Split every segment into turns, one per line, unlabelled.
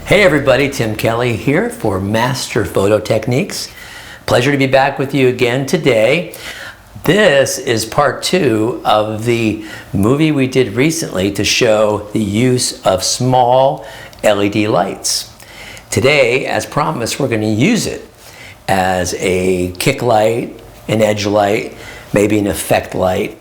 Hey everybody, Tim Kelly here for Master Photo Techniques. Pleasure to be back with you again today. This is part 2 of the movie we did recently to show the use of small LED lights. Today, as promised, we're going to use it as a kick light, an edge light, maybe an effect light,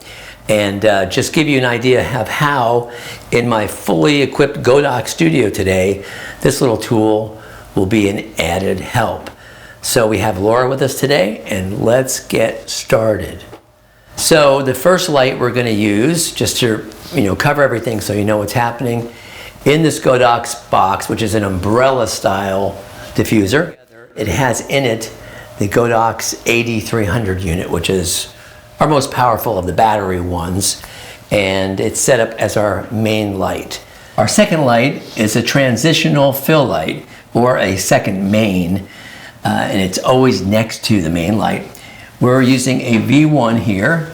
and just give you an idea of how in my fully equipped Godox studio today, this little tool will be an added help. So we have Laura with us today, and let's get started. So the first light we're going to use, just to cover everything so you know what's happening, in this Godox box, which is an umbrella style diffuser, it has in it the Godox AD300 unit, which is our most powerful of the battery ones, and it's set up as our main light. Our second light is a transitional fill light, or a second main, and it's always next to the main light. We're using a V1 here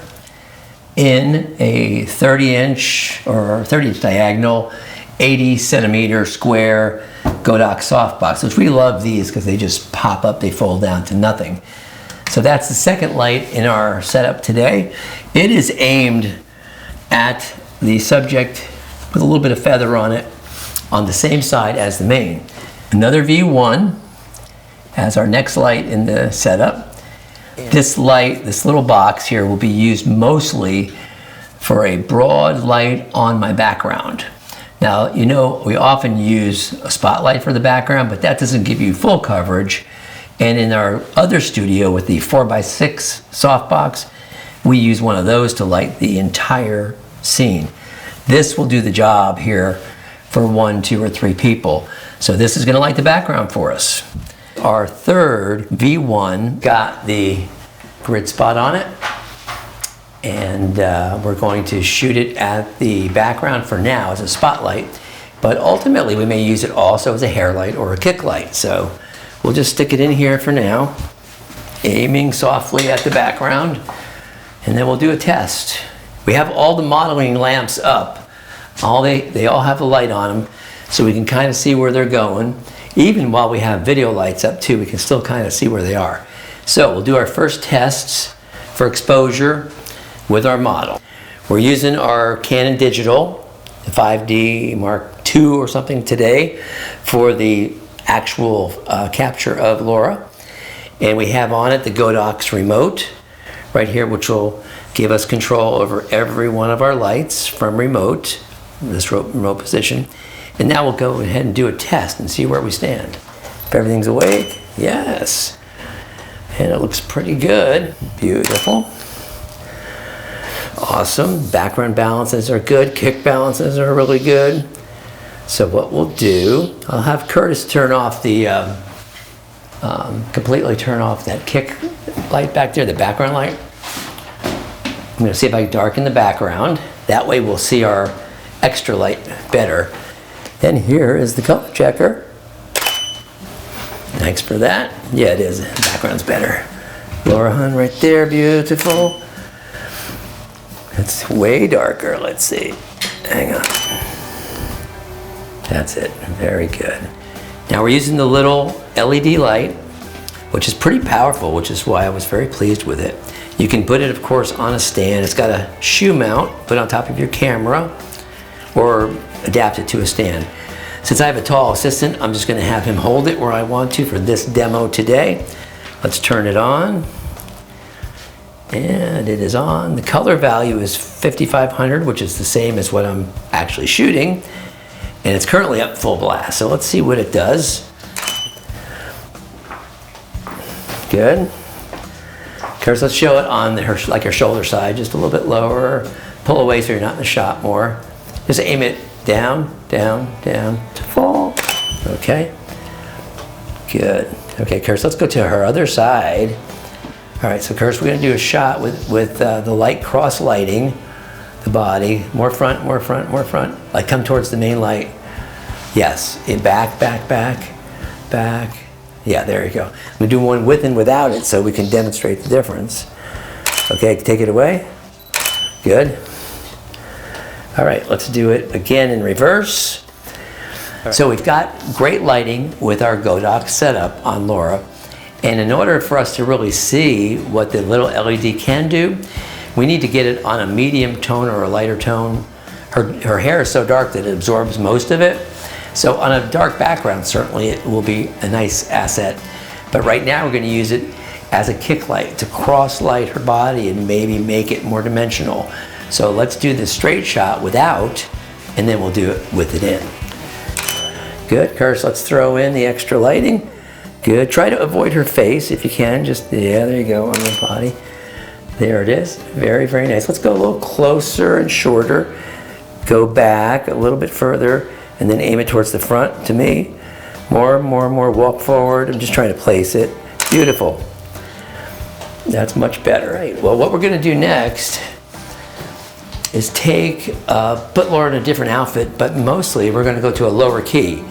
in a 30-inch or 30-inch diagonal, 80 centimeter square Godox softbox, which we love these because they just pop up, they fold down to nothing. So that's the second light in our setup today. It is aimed at the subject with a little bit of feather on it on the same side as the main. Another V1 as our next light in the setup. This light, this little box here, will be used mostly for a broad light on my background. Now, we often use a spotlight for the background, but that doesn't give you full coverage. And in our other studio with the 4x6 softbox, we use one of those to light the entire scene. This will do the job here for 1, 2, or 3 people. So this is going to light the background for us. Our third V1 got the grid spot on it, and we're going to shoot it at the background for now as a spotlight, but ultimately we may use it also as a hair light or a kick light. So we'll just stick it in here for now, aiming softly at the background, and then we'll do a test. We have all the modeling lamps up. They all have the light on them, so we can kind of see where they're going. Even while we have video lights up too, we can still kind of see where they are. So we'll do our first tests for exposure with our model. We're using our Canon digital, the 5D Mark II or something today for the actual capture of Laura. And we have on it the Godox remote right here, which will give us control over every one of our lights from remote, this remote position. And now we'll go ahead and do a test and see where we stand. If everything's awake, yes. And it looks pretty good. Beautiful. Awesome. Background balances are good. Kick balances are really good. So what we'll do, I'll have Curtis turn off the, completely turn off that kick light back there, the background light. I'm going to see if I can darken the background. That way we'll see our extra light better. Then here is the color checker. Thanks for that. Yeah, it is. The background's better. Laura Hun right there, beautiful. It's way darker. Let's see. Hang on. That's it. Very good. Now we're using the little LED light, which is pretty powerful, which is why I was very pleased with it. You can put it, of course, on a stand. It's got a shoe mount, put it on top of your camera, or adapt it to a stand. Since I have a tall assistant, I'm just going to have him hold it where I want to for this demo today. Let's turn it on. And it is on. The color value is 5500, which is the same as what I'm actually shooting. And it's currently up full blast. So let's see what it does. Good. Curtis, let's show it on like your shoulder side, just a little bit lower. Pull away so you're not in the shot more. Just aim it down, down, down to full. Okay. Good. Okay, Curtis, let's go to her other side. All right, so Curtis, we're going to do a shot with the light cross lighting the body. More front, more front, more front. Like come towards the main light. Yes, back, back, back, back. Yeah, there you go. I'm going to do one with and without it so we can demonstrate the difference. Okay, take it away. Good. All right, let's do it again in reverse. So we've got great lighting with our Godox setup on Laura. And in order for us to really see what the little LED can do, we need to get it on a medium tone or a lighter tone. Her hair is so dark that it absorbs most of it. So on a dark background, certainly it will be a nice asset. But right now we're going to use it as a kick light to cross light her body and maybe make it more dimensional. So let's do the straight shot without, and then we'll do it with it in. Good, Curtis, let's throw in the extra lighting. Good, try to avoid her face if you can. Just, yeah, there you go, on the body. There it is, very, very nice. Let's go a little closer and shorter. Go back a little bit further and then aim it towards the front to me. More, walk forward. I'm just trying to place it. Beautiful. That's much better, right? Well, what we're gonna do next is put Laura in a different outfit, but mostly we're gonna go to a lower key.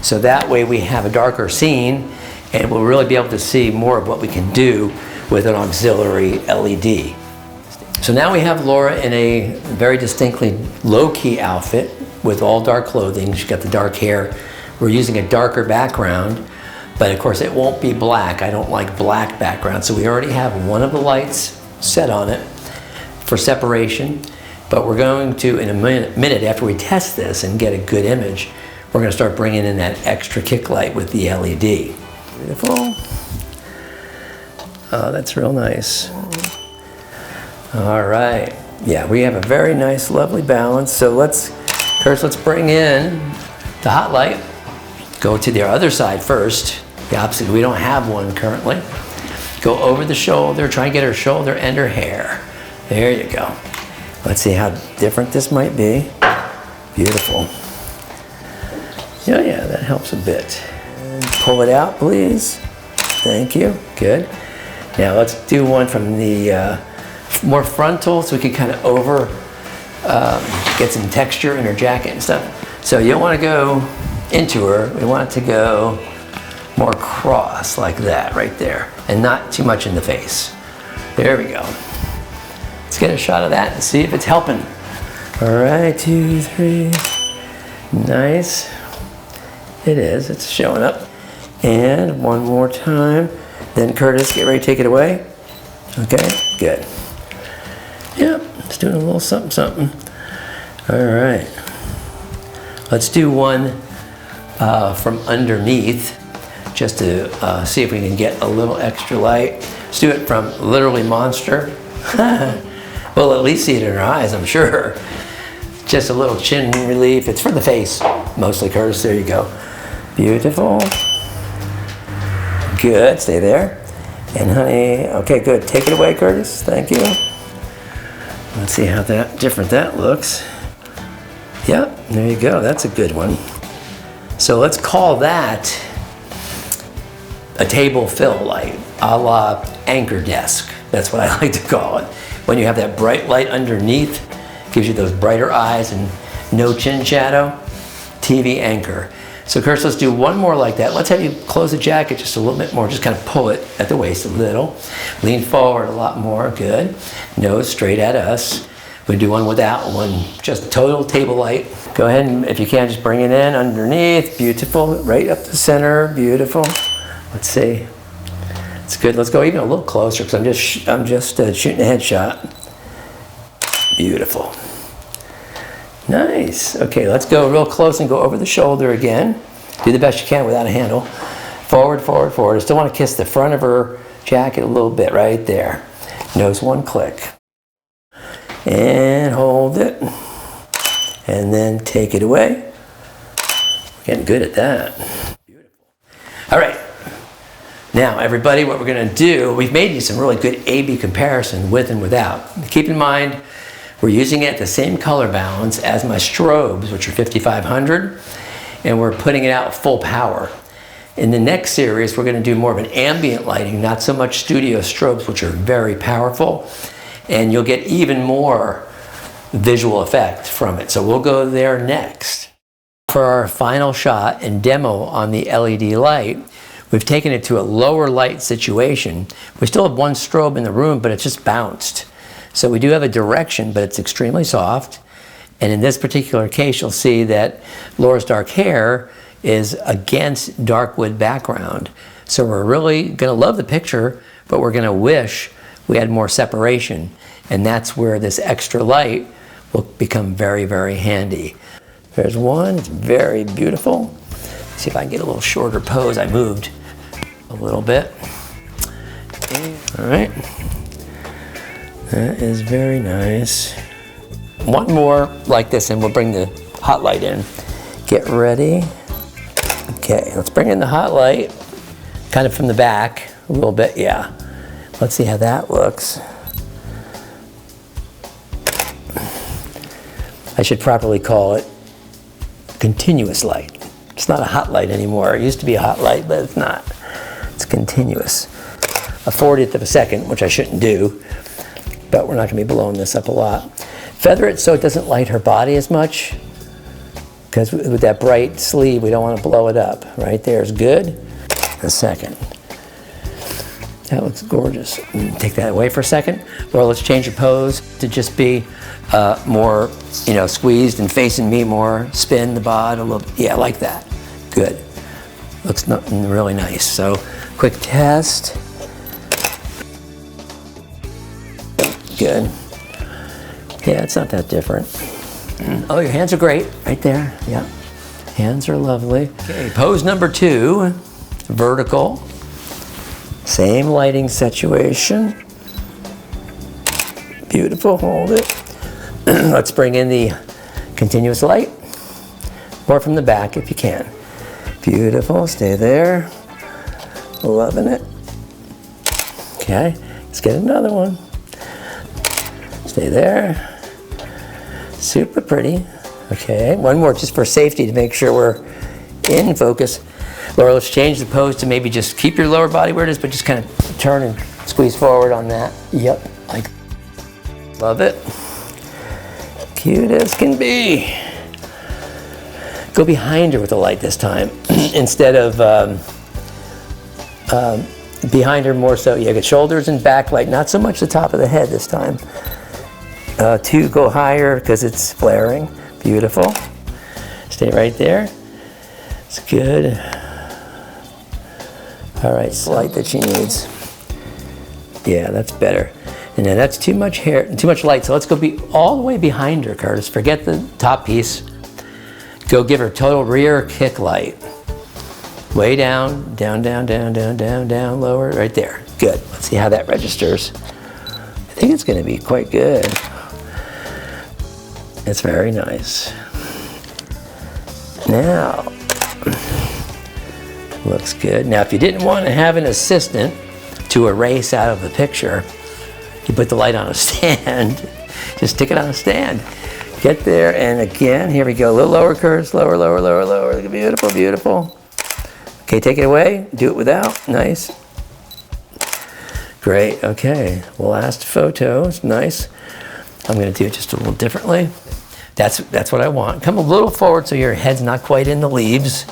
So that way we have a darker scene and we'll really be able to see more of what we can do with an auxiliary LED. So now we have Laura in a very distinctly low-key outfit with all dark clothing. She's got the dark hair. We're using a darker background, but of course it won't be black. I don't like black background, so we already have one of the lights set on it for separation, but we're going to, in a minute after we test this and get a good image, we're going to start bringing in that extra kick light with the LED. Beautiful. Oh, that's real nice. All right. Yeah, we have a very nice, lovely balance. So let's bring in the hot light. Go to the other side first. The opposite, we don't have one currently. Go over the shoulder, try and get her shoulder and her hair. There you go. Let's see how different this might be. Beautiful. Yeah, that helps a bit. And pull it out, please. Thank you. Good. Now let's do one from the more frontal so we can kind of get some texture in her jacket and stuff. So you don't want to go into her. We want it to go more cross like that right there and not too much in the face. There we go. Let's get a shot of that and see if it's helping. All right, 2, 3. Nice. It is. It's showing up. And one more time. Then Curtis, get ready to take it away. Okay, good. Yep, it's doing a little something, something. All right. Let's do one from underneath just to see if we can get a little extra light. Let's do it from literally monster. We'll at least see it in her eyes, I'm sure. Just a little chin relief. It's for the face, mostly, Curtis. There you go. Beautiful. Good, stay there. And honey, okay, good. Take it away, Curtis. Thank you. Let's see how different that looks. Yep, there you go. That's a good one. So let's call that a table fill light, a la anchor desk. That's what I like to call it. When you have that bright light underneath, gives you those brighter eyes and no chin shadow, TV anchor. So Curtis, let's do one more like that. Let's have you close the jacket just a little bit more. Just kind of pull it at the waist a little. Lean forward a lot more, good. Nose straight at us. We do one without, one just total table light. Go ahead and if you can, just bring it in underneath. Beautiful, right up the center, beautiful. Let's see. It's good. Let's go even a little closer because I'm just shooting a headshot. Beautiful. Nice. Okay, let's go real close and go over the shoulder again. Do the best you can without a handle. Forward, forward, forward. I still want to kiss the front of her jacket a little bit right there. Nose one click. And hold it. And then take it away. We're getting good at that. Beautiful. All right. Now, everybody, what we're going to do, we've made you some really good A-B comparison with and without. Keep in mind, we're using it at the same color balance as my strobes, which are 5500, and we're putting it out full power. In the next series, we're going to do more of an ambient lighting, not so much studio strobes, which are very powerful, and you'll get even more visual effect from it. So we'll go there next. For our final shot and demo on the LED light, we've taken it to a lower light situation. We still have one strobe in the room, but it's just bounced. So we do have a direction, but it's extremely soft. And in this particular case, you'll see that Laura's dark hair is against dark wood background. So we're really gonna love the picture, but we're gonna wish we had more separation. And that's where this extra light will become very, very handy. There's one, it's very beautiful. See if I can get a little shorter pose. I moved a little bit. All right, that is very nice. One more like this and we'll bring the hot light in. Get ready. Okay, let's bring in the hot light, kind of from the back a little bit, yeah. Let's see how that looks. I should properly call it continuous light. It's not a hot light anymore. It used to be a hot light, but it's not. It's continuous. A 40th of a second, which I shouldn't do, but we're not gonna be blowing this up a lot. Feather it so it doesn't light her body as much, because with that bright sleeve, we don't want to blow it up. Right there is good. A second. That looks gorgeous. Take that away for a second. Or let's change the pose to just be more, you know, squeezed and facing me more. Spin the bod a little. Yeah, like that. Good. Looks really nice. So, quick test. Good. Yeah, it's not that different. Oh, your hands are great. Right there. Yeah. Hands are lovely. Okay, pose number 2. Vertical. Same lighting situation. Beautiful, hold it. Let's bring in the continuous light. More from the back if you can. Beautiful, stay there. Loving it. Okay, let's get another one. Stay there. Super pretty. Okay, one more just for safety to make sure we're in focus. Laura, let's change the pose to maybe just keep your lower body where it is, but just kind of turn and squeeze forward on that. Yep, like, love it. Cute as can be. Go behind her with the light this time, instead of behind her more so. Yeah, get shoulders and back light, not so much the top of the head this time. 2, go higher because it's flaring. Beautiful. Stay right there. It's good. All right, it's the light that she needs. Yeah, that's better. And then that's too much hair, too much light. So let's go all the way behind her, Curtis. Forget the top piece. Go give her total rear kick light. Way down, down, down, down, down, down, down, lower, right there. Good. Let's see how that registers. I think it's going to be quite good. It's very nice. Now, looks good. Now, if you didn't want to have an assistant to erase out of the picture, you put the light on a stand. Just stick it on a stand. Get there, and again, here we go. A little lower, Curtis. Lower, lower, lower, lower. Look at beautiful, beautiful. Okay, take it away. Do it without. Nice. Great. Okay. Last photo. It's nice. I'm going to do it just a little differently. That's what I want. Come a little forward so your head's not quite in the leaves.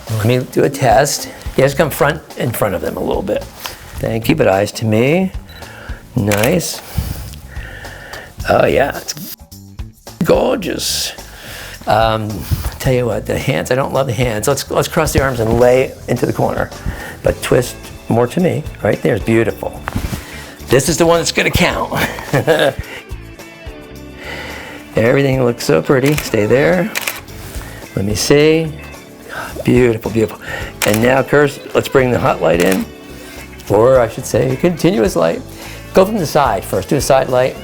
Let me do a test. Yeah, just come in front of them a little bit. Thank you, but eyes to me. Nice. Oh yeah, it's gorgeous. Tell you what, the hands, I don't love the hands. Let's cross the arms and lay into the corner. But twist more to me. Right there is beautiful. This is the one that's gonna count. Everything looks so pretty. Stay there. Let me see. Beautiful, beautiful. And now, Curtis, let's bring the hot light in. Or I should say, continuous light. Go from the side first. Do a side light.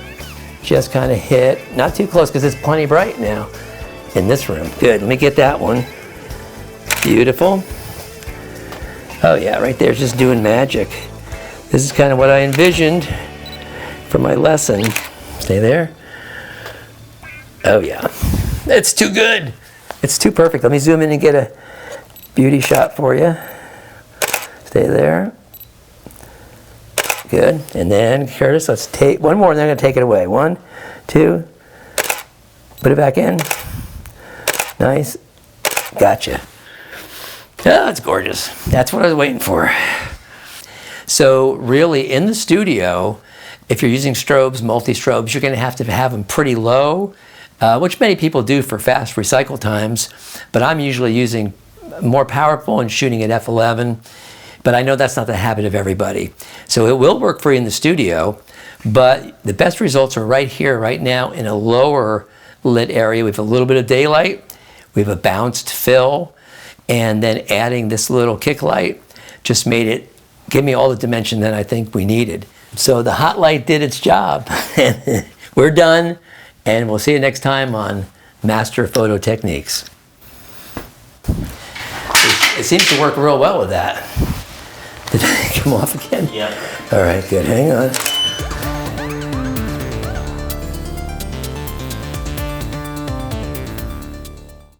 Just kind of hit. Not too close because it's plenty bright now in this room. Good. Let me get that one. Beautiful. Oh yeah, right there, just doing magic. This is kind of what I envisioned for my lesson. Stay there. Oh yeah, it's too good. It's too perfect. Let me zoom in and get a beauty shot for you. Stay there. Good. And then, Curtis, let's take one more and then I'm going to take it away. 1, 2. Put it back in. Nice. Gotcha. Oh, that's gorgeous. That's what I was waiting for. So really, in the studio, if you're using strobes, multi-strobes, you're going to have them pretty low, which many people do for fast recycle times, but I'm usually using more powerful and shooting at f11, but I know that's not the habit of everybody. So it will work for you in the studio, but the best results are right here, right now, in a lower lit area. We have a little bit of daylight, we have a bounced fill, and then adding this little kick light just made it, give me all the dimension that I think we needed. So the hot light did its job. We're done, and we'll see you next time on Master Photo Techniques. It seems to work real well with that. Did it come off again?
Yeah.
All right, good. Hang on.